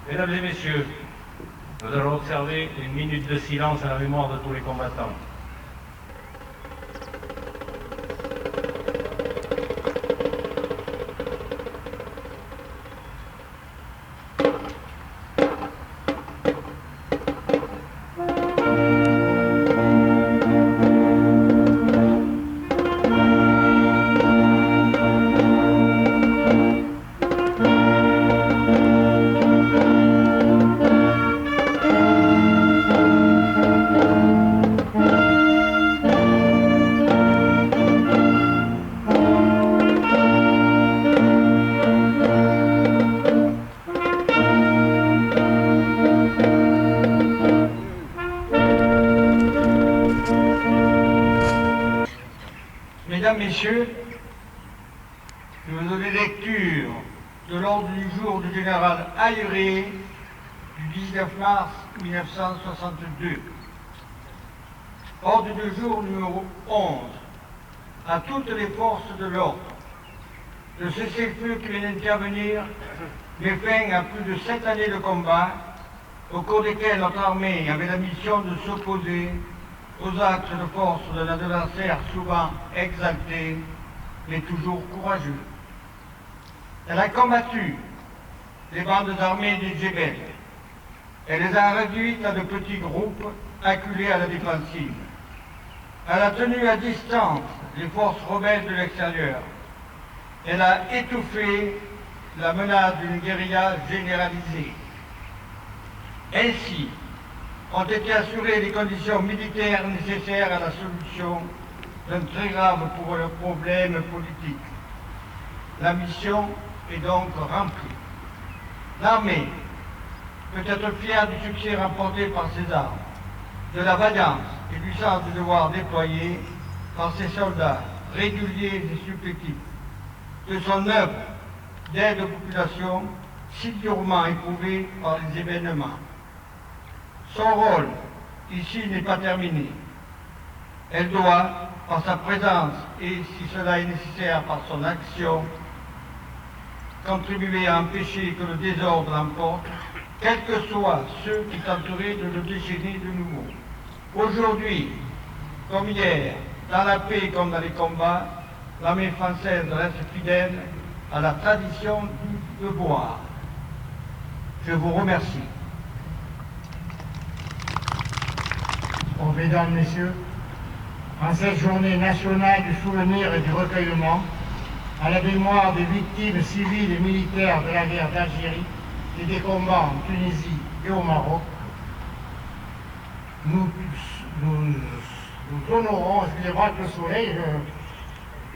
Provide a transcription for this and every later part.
Mesdames et messieurs, nous allons observer une minute de silence à la mémoire de tous les combattants. Mesdames, Messieurs, je vous donne lecture de l'ordre du jour du général Ayré du 19 mars 1962. Ordre du jour numéro 11. À toutes les forces de l'ordre, le cessez-le-feu qui vient d'intervenir met fin à plus de 7 années de combat, au cours desquels notre armée avait la mission de s'opposer aux actes de force d'un adversaire souvent exalté, mais toujours courageux. Elle a combattu les bandes armées des Djebel. Elle les a réduites à de petits groupes acculés à la défensive. Elle a tenu à distance les forces rebelles de l'extérieur. Elle a étouffé la menace d'une guérilla généralisée. Ainsi, ont été assurées les conditions militaires nécessaires à la solution d'un très grave problème politique. La mission est donc remplie. L'armée peut être fière du succès remporté par ses armes, de la vaillance et du sens du devoir déployé par ses soldats réguliers et supplétifs, de son œuvre d'aide aux populations si durement éprouvées par les événements. Son rôle, ici, n'est pas terminé. Elle doit, par sa présence et, si cela est nécessaire, par son action, contribuer à empêcher que le désordre l'emporte, quels que soient ceux qui tenteraient de le déchaîner de nouveau. Aujourd'hui, comme hier, dans la paix comme dans les combats, l'armée française reste fidèle à la tradition du devoir. Je vous remercie. Mesdames, Messieurs, en cette journée nationale du souvenir et du recueillement, à la mémoire des victimes civiles et militaires de la guerre d'Algérie et des combats en Tunisie et au Maroc, nous honorons, excusez-moi que le soleil,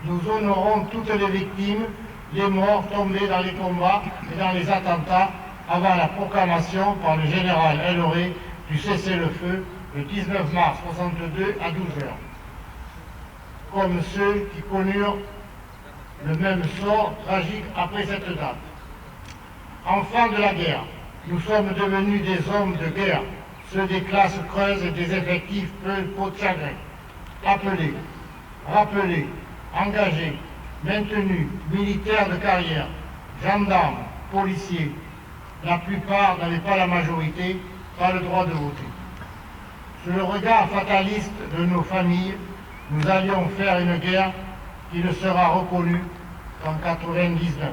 nous honorons toutes les victimes, les morts tombés dans les combats et dans les attentats avant la proclamation par le général Helloré du cessez-le-feu le 19 mars 1962 à 12 heures, comme ceux qui connurent le même sort tragique après cette date. Enfants de la guerre, nous sommes devenus des hommes de guerre, ceux des classes creuses et des effectifs peau de chagrin, appelés, rappelés, engagés, maintenus, militaires de carrière, gendarmes, policiers. La plupart n'avaient pas la majorité, pas le droit de voter. Sous le regard fataliste de nos familles, nous allions faire une guerre qui ne sera reconnue qu'en 1999.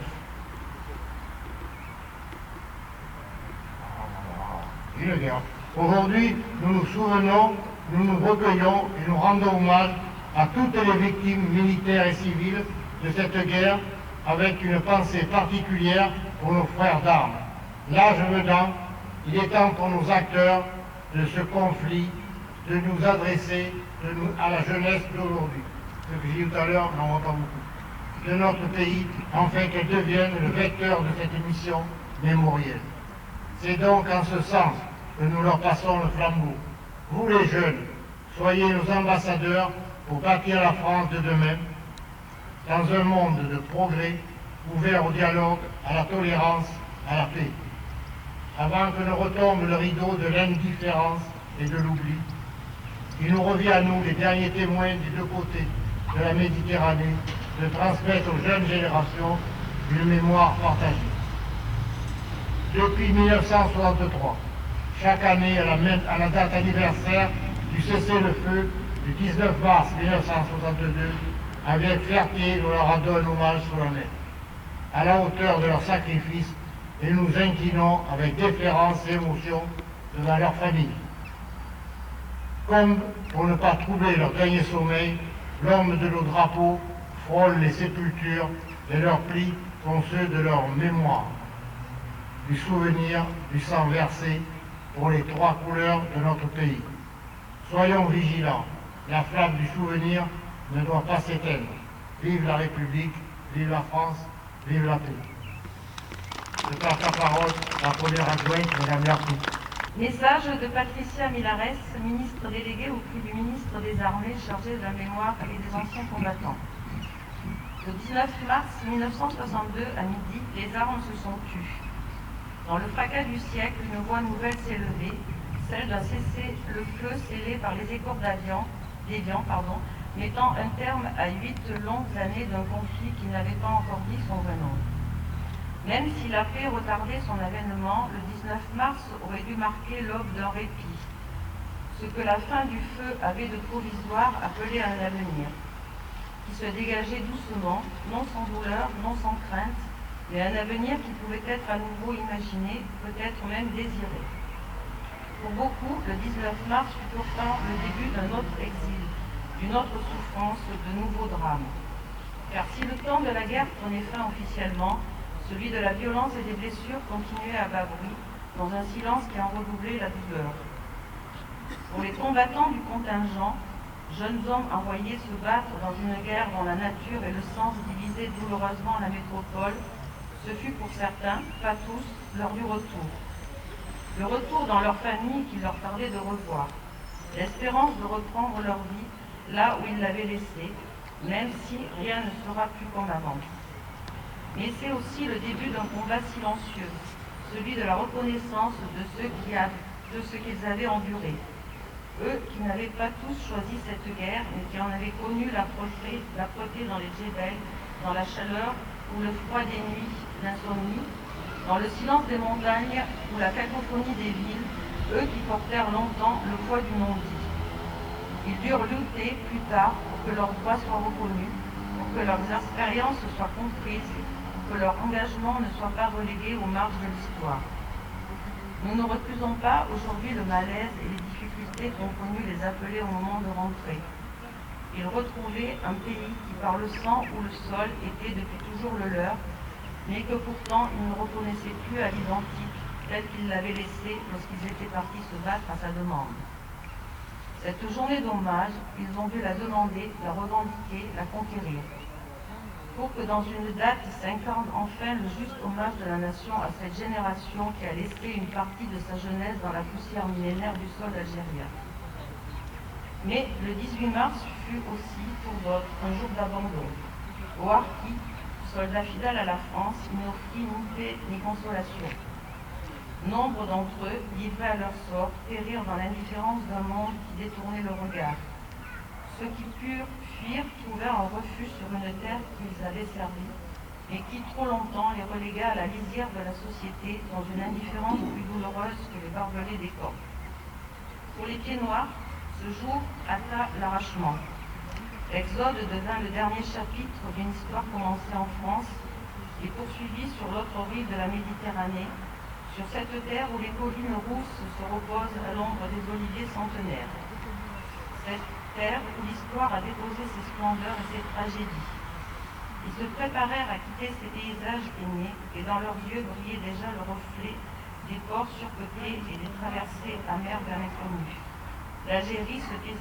Une guerre. Aujourd'hui, nous nous souvenons, nous nous recueillons et nous rendons hommage à toutes les victimes militaires et civiles de cette guerre, avec une pensée particulière pour nos frères d'armes. L'âge venant, il est temps pour nos acteurs de ce conflit de nous adresser à la jeunesse d'aujourd'hui. Ce que j'ai dit tout à l'heure, on n'en voit pas beaucoup. De notre pays, afin qu'elle devienne le vecteur de cette mission mémorielle. C'est donc en ce sens que nous leur passons le flambeau. Vous les jeunes, soyez nos ambassadeurs pour bâtir la France de demain, dans un monde de progrès, ouvert au dialogue, à la tolérance, à la paix. avant que ne retombe le rideau de l'indifférence et de l'oubli. Il nous revient à nous, les derniers témoins des deux côtés de la Méditerranée, de transmettre aux jeunes générations une mémoire partagée. Depuis 1963, chaque année à la date anniversaire du cessez-le-feu du 19 mars 1962, avec fierté, nous leur rendons un hommage solennel, à la hauteur de leur sacrifice, et nous inclinons avec déférence et émotion devant leur famille. Comme pour ne pas troubler leur dernier sommeil, l'ombre de nos drapeaux frôle les sépultures et leurs plis sont ceux de leur mémoire, du souvenir du sang versé pour les trois couleurs de notre pays. Soyons vigilants, la flamme du souvenir ne doit pas s'éteindre. Vive la République, vive la France, vive la paix. Je passe la parole à la première adjointe, Madame Larpy. Message de Patricia Milares, ministre déléguée auprès du ministre des Armées chargé de la mémoire et des anciens combattants. Le 19 mars 1962, à midi, les armes se sont tues. Dans le fracas du siècle, une voix nouvelle s'est levée, celle d'un cessez-le-feu scellé par les écorts d'Évian, mettant un terme à 8 longues années d'un conflit qui n'avait pas encore dit son vrai nom. Même si la paix retardait son avènement, le 19 mars aurait dû marquer l'aube d'un répit. Ce que la fin du feu avait de provisoire appelait un avenir, qui se dégageait doucement, non sans douleur, non sans crainte, mais un avenir qui pouvait être à nouveau imaginé, peut-être même désiré. Pour beaucoup, le 19 mars fut pourtant le début d'un autre exil, d'une autre souffrance, de nouveaux drames. Car si le temps de la guerre prenait fin officiellement, celui de la violence et des blessures continuait à bas bruit, dans un silence qui en redoublait la douleur. Pour les combattants du contingent, jeunes hommes envoyés se battre dans une guerre dont la nature et le sens divisaient douloureusement la métropole, ce fut pour certains, pas tous, l'heure du retour. Le retour dans leur famille qu'il leur tardait de revoir, l'espérance de reprendre leur vie là où ils l'avaient laissée, même si rien ne sera plus comme avant. Mais c'est aussi le début d'un combat silencieux, celui de la reconnaissance de ce qu'ils avaient enduré. Eux qui n'avaient pas tous choisi cette guerre, mais qui en avaient connu l'âpreté dans les djebels, dans la chaleur ou le froid des nuits, l'insomnie, dans le silence des montagnes ou la cacophonie des villes, eux qui portèrent longtemps le poids du non-dit. Ils durent lutter plus tard pour que leurs droits soient reconnus, pour que leurs expériences soient comprises, que leur engagement ne soit pas relégué aux marges de l'histoire. Nous ne recusons pas aujourd'hui le malaise et les difficultés qu'ont connues les appelés au moment de rentrer. Ils retrouvaient un pays qui, par le sang ou le sol, était depuis toujours le leur, mais que pourtant ils ne reconnaissaient plus à l'identique, tel qu'ils l'avaient laissé lorsqu'ils étaient partis se battre à sa demande. Cette journée d'hommage, ils ont dû la demander, la revendiquer, la conquérir. Pour que dans une date s'incarne enfin le juste hommage de la nation à cette génération qui a laissé une partie de sa jeunesse dans la poussière millénaire du sol algérien. Mais le 18 mars fut aussi, pour d'autres, un jour d'abandon. Au harki, soldats fidèles à la France, il n'offrit ni paix ni consolation. Nombre d'entre eux, livrés à leur sort, périrent dans l'indifférence d'un monde qui détournait le regard. Ceux qui purent fuir trouvèrent un refuge sur une terre qu'ils avaient servie, mais qui trop longtemps les relégua à la lisière de la société dans une indifférence plus douloureuse que les barbelés des corps. Pour les pieds noirs, ce jour hâta l'arrachement. L'exode devint le dernier chapitre d'une histoire commencée en France et poursuivie sur l'autre rive de la Méditerranée, sur cette terre où les collines rousses se reposent à l'ombre des oliviers centenaires. Cette terre où l'histoire a déposé ses splendeurs et ses tragédies. Ils se préparèrent à quitter ces paysages aimés, et dans leurs yeux brillait déjà le reflet des ports surpeuplés et des traversées amères vers l'inconnu. L'Algérie, ce pays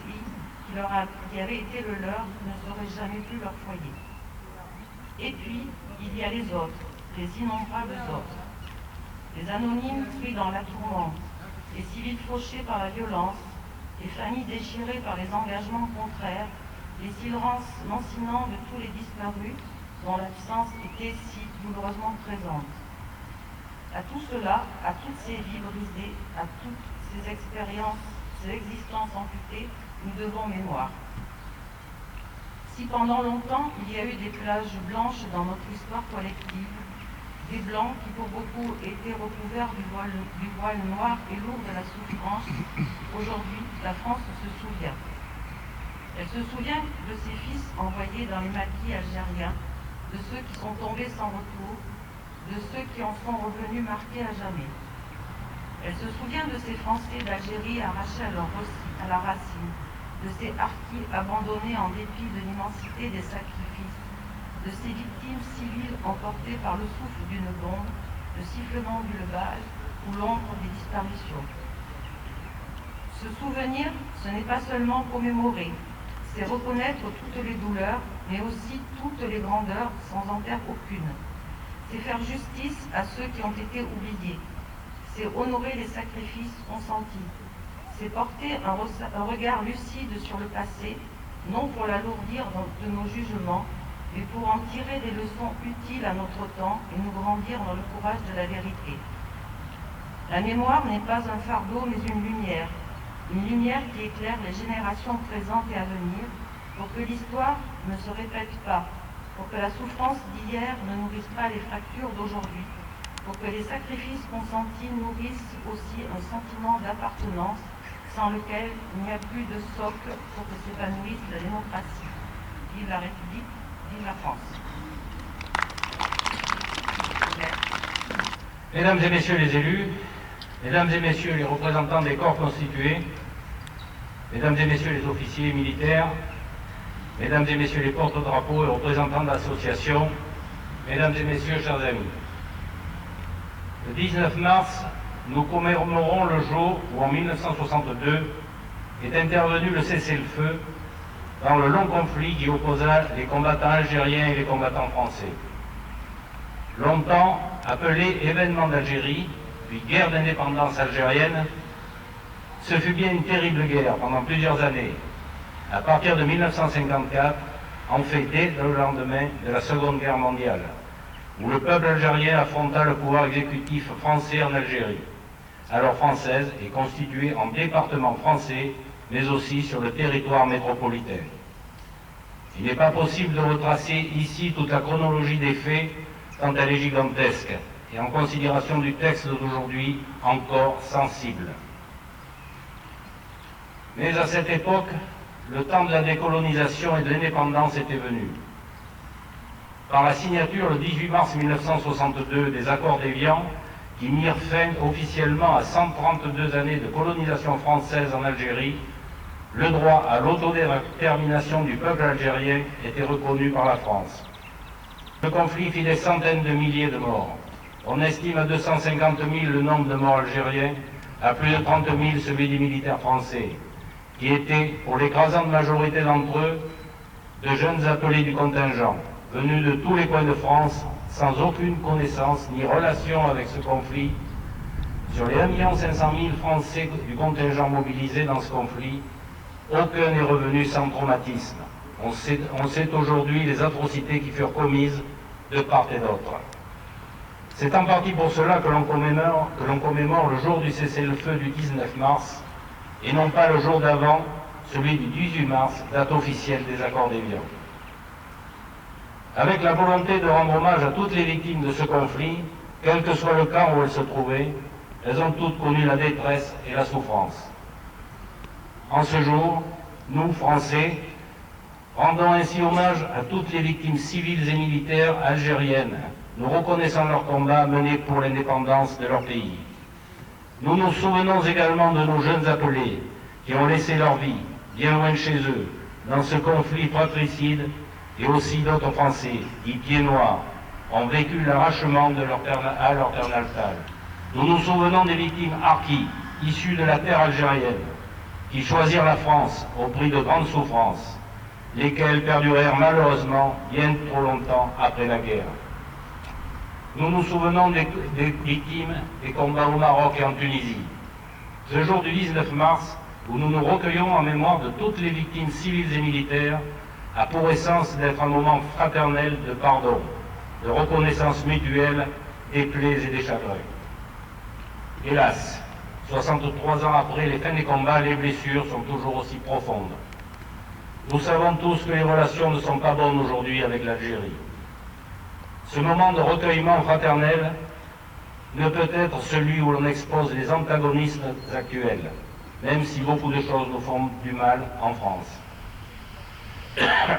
qui avait été le leur, ne serait jamais plus leur foyer. Et puis, il y a les autres, les innombrables autres. Les anonymes pris dans la tourmente, les civils fauchés par la violence, les familles déchirées par les engagements contraires, les silences lancinants de tous les disparus dont l'absence était si douloureusement présente. À tout cela, à toutes ces vies brisées, à toutes ces expériences, ces existences amputées, nous devons mémoire. Si pendant longtemps il y a eu des plages blanches dans notre histoire collective, des blancs qui pour beaucoup étaient recouverts du voile noir et lourd de la souffrance, aujourd'hui la France se souvient. Elle se souvient de ses fils envoyés dans les maquis algériens, de ceux qui sont tombés sans retour, de ceux qui en sont revenus marqués à jamais. Elle se souvient de ces Français d'Algérie arrachés à la racine, de ces harkis abandonnés en dépit de l'immensité des sacrifices, de ces victimes civiles emportées par le souffle d'une bombe, le sifflement du bal ou l'ombre des disparitions. Se souvenir, ce n'est pas seulement commémorer, c'est reconnaître toutes les douleurs, mais aussi toutes les grandeurs sans en taire aucune. C'est faire justice à ceux qui ont été oubliés. C'est honorer les sacrifices consentis. C'est porter un regard lucide sur le passé, non pour l'alourdir de nos jugements, mais pour en tirer des leçons utiles à notre temps et nous grandir dans le courage de la vérité. La mémoire n'est pas un fardeau, mais une lumière qui éclaire les générations présentes et à venir, pour que l'histoire ne se répète pas, pour que la souffrance d'hier ne nourrisse pas les fractures d'aujourd'hui, pour que les sacrifices consentis nourrissent aussi un sentiment d'appartenance sans lequel il n'y a plus de socle pour que s'épanouisse la démocratie. Vive la République, vive la France. Mesdames et messieurs les élus, mesdames et messieurs les représentants des corps constitués, mesdames et messieurs les officiers militaires, mesdames et messieurs les porte-drapeaux et représentants d'associations, mesdames et messieurs, chers amis. Le 19 mars, nous commémorons le jour où, en 1962, est intervenu le cessez-le-feu dans le long conflit qui opposa les combattants algériens et les combattants français. Longtemps appelé événement d'Algérie, puis guerre d'indépendance algérienne, ce fut bien une terrible guerre pendant plusieurs années, à partir de 1954, en fait dès le lendemain de la Seconde Guerre mondiale, où le peuple algérien affronta le pouvoir exécutif français en Algérie, alors française et constituée en départements français, mais aussi sur le territoire métropolitain. Il n'est pas possible de retracer ici toute la chronologie des faits, tant elle est gigantesque, et en considération du texte d'aujourd'hui, encore sensible. Mais à cette époque, le temps de la décolonisation et de l'indépendance était venu. Par la signature le 18 mars 1962 des accords d'Évian, qui mirent fin officiellement à 132 années de colonisation française en Algérie, le droit à l'autodétermination du peuple algérien était reconnu par la France. Le conflit fit des centaines de milliers de morts. On estime à 250 000 le nombre de morts algériens, à plus de 30 000 celui des militaires français, qui étaient, pour l'écrasante majorité d'entre eux, de jeunes appelés du contingent, venus de tous les coins de France, sans aucune connaissance ni relation avec ce conflit. Sur les 1 500 000 Français du contingent mobilisé dans ce conflit, aucun n'est revenu sans traumatisme. On sait aujourd'hui les atrocités qui furent commises de part et d'autre. C'est en partie pour cela que l'on commémore le jour du cessez-le-feu du 19 mars, et non pas le jour d'avant, celui du 18 mars, date officielle des accords d'Évian. Avec la volonté de rendre hommage à toutes les victimes de ce conflit, quel que soit le camp où elles se trouvaient, elles ont toutes connu la détresse et la souffrance. En ce jour, nous, Français, rendons ainsi hommage à toutes les victimes civiles et militaires algériennes, nous reconnaissant leur combat mené pour l'indépendance de leur pays. Nous nous souvenons également de nos jeunes appelés qui ont laissé leur vie, bien loin de chez eux, dans ce conflit fratricide, et aussi d'autres Français qui, pieds noirs, ont vécu l'arrachement à leur terre natale. Nous nous souvenons des victimes harkis, issues de la terre algérienne, qui choisirent la France au prix de grandes souffrances, lesquelles perdurèrent malheureusement bien trop longtemps après la guerre. Nous nous souvenons des victimes des combats au Maroc et en Tunisie. Ce jour du 19 mars, où nous nous recueillons en mémoire de toutes les victimes civiles et militaires, a pour essence d'être un moment fraternel de pardon, de reconnaissance mutuelle des plaies et des chagrins. Hélas, 63 ans après les fins des combats, les blessures sont toujours aussi profondes. Nous savons tous que les relations ne sont pas bonnes aujourd'hui avec l'Algérie. Ce moment de recueillement fraternel ne peut être celui où l'on expose les antagonismes actuels, même si beaucoup de choses nous font du mal en France.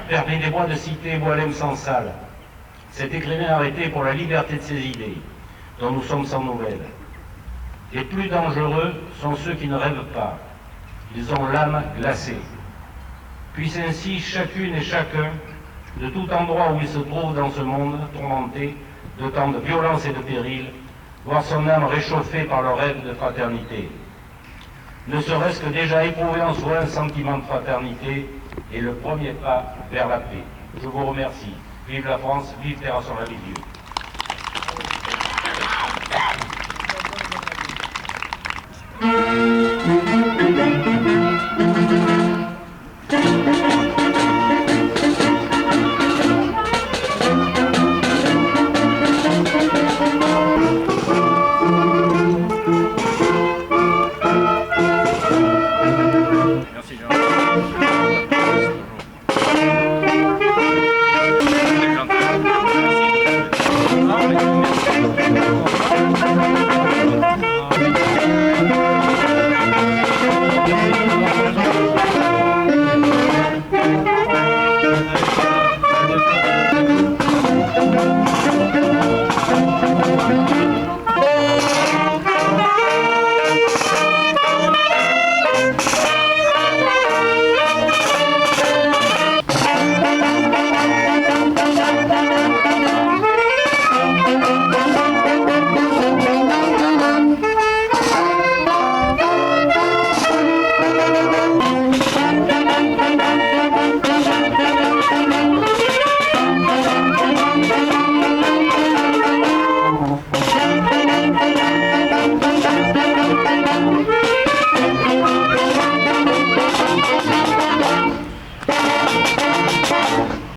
Permettez-moi de citer Boualem Sansal, cet écrivain arrêté pour la liberté de ses idées, dont nous sommes sans nouvelles. Les plus dangereux sont ceux qui ne rêvent pas. Ils ont l'âme glacée. Puisse ainsi chacune et chacun, de tout endroit où il se trouve dans ce monde tourmenté de tant de violence et de péril, voir son âme réchauffée par le rêve de fraternité. Ne serait-ce que déjà éprouver en soi un sentiment de fraternité est le premier pas vers la paix. Je vous remercie. Vive la France, vive Terra sur la Dieu.